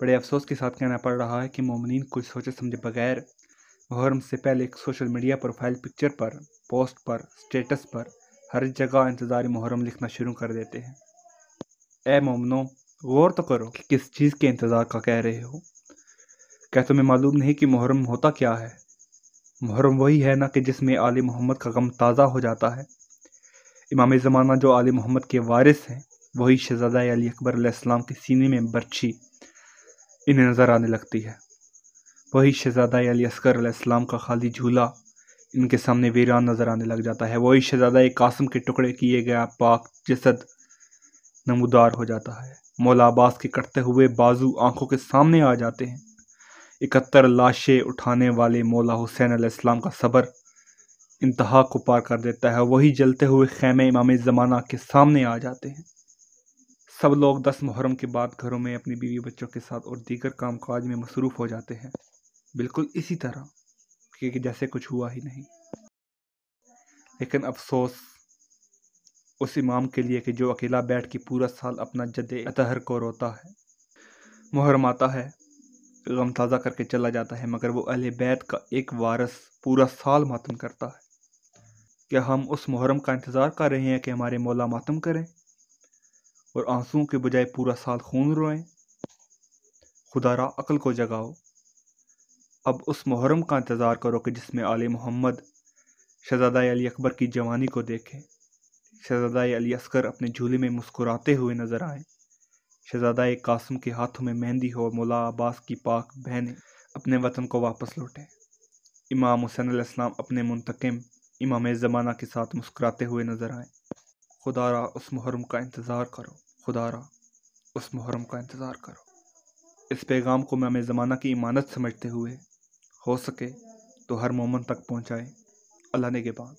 بڑے افسوس کے ساتھ کہنا پڑ رہا ہے کہ مومنین کچھ سوچے سمجھے بغیر محرم سے پہلے ایک سوشل میڈیا پروفائل پکچر پر، پوسٹ پر، سٹیٹس پر ہر جگہ انتظار محرم لکھنا شروع کر دیتے ہیں۔ اے مومنو، غور تو کرو کہ کس چیز کے انتظار کا کہہ رہے ہو۔ کیا تمہیں معلوم نہیں کہ محرم ہوتا کیا ہے؟ محرم وہی ہے نا کہ جس میں آل محمد کا غم تازہ ہو جاتا ہے۔ امام زمانہ جو آل محمد کے وارث ہیں، وہی شہزادہ علی اکبر علیہ السلام کے سینے میں برچھی انہیں نظر آنے لگتی ہے۔ وہی شہزادہ علی اصغر علیہ السلام کا خالی جھولا ان کے سامنے ویران نظر آنے لگ جاتا ہے۔ وہی شہزادہ قاسم کے ٹکڑے کیے گیا پاک جسد نمودار ہو جاتا ہے۔ مولا عباس کے کٹتے ہوئے بازو آنکھوں کے سامنے آ جاتے ہیں۔ 71 لاشیں اٹھانے والے مولا حسین علیہ السلام کا صبر انتہا کو پار کر دیتا ہے۔ وہی جلتے ہوئے خیمے امام زمانہ کے سامنے آ جاتے ہیں۔ سب لوگ 10 محرم کے بعد گھروں میں اپنی بیوی بچوں کے ساتھ اور دیگر کام کاج میں مصروف ہو جاتے ہیں، بالکل اسی طرح کہ جیسے کچھ ہوا ہی نہیں۔ لیکن افسوس اس امام کے لیے کہ جو اکیلا بیٹھ کے پورا سال اپنا جد اطہر کو روتا ہے۔ محرم آتا ہے، غم تازہ کر کے چلا جاتا ہے، مگر وہ اہل بیت کا ایک وارث پورا سال ماتم کرتا ہے۔ کیا ہم اس محرم کا انتظار کر رہے ہیں کہ ہمارے مولا ماتم کریں اور آنسوؤں کے بجائے پورا سال خون روئیں؟ خدا را عقل کو جگاؤ۔ اب اس محرم کا انتظار کرو کہ جس میں آل محمد شہزادہ علی اکبر کی جوانی کو دیکھیں، شہزادہ علی اصغر اپنے جھولے میں مسکراتے ہوئے نظر آئیں، شہزادہ قاسم کے ہاتھوں میں مہندی ہو اور مولا عباس کی پاک بہنیں اپنے وطن کو واپس لوٹیں، امام حسین علیہ السلام اپنے منتقم امام زمانہ کے ساتھ مسکراتے ہوئے نظر آئیں۔ خدا را اس محرم کا انتظار کرو، خدا را اس محرم کا انتظار کرو۔ اس پیغام کو امام زمانہ کی امانت سمجھتے ہوئے ہو سکے تو ہر مومن تک پہنچائیں۔ اللہ نگہبان۔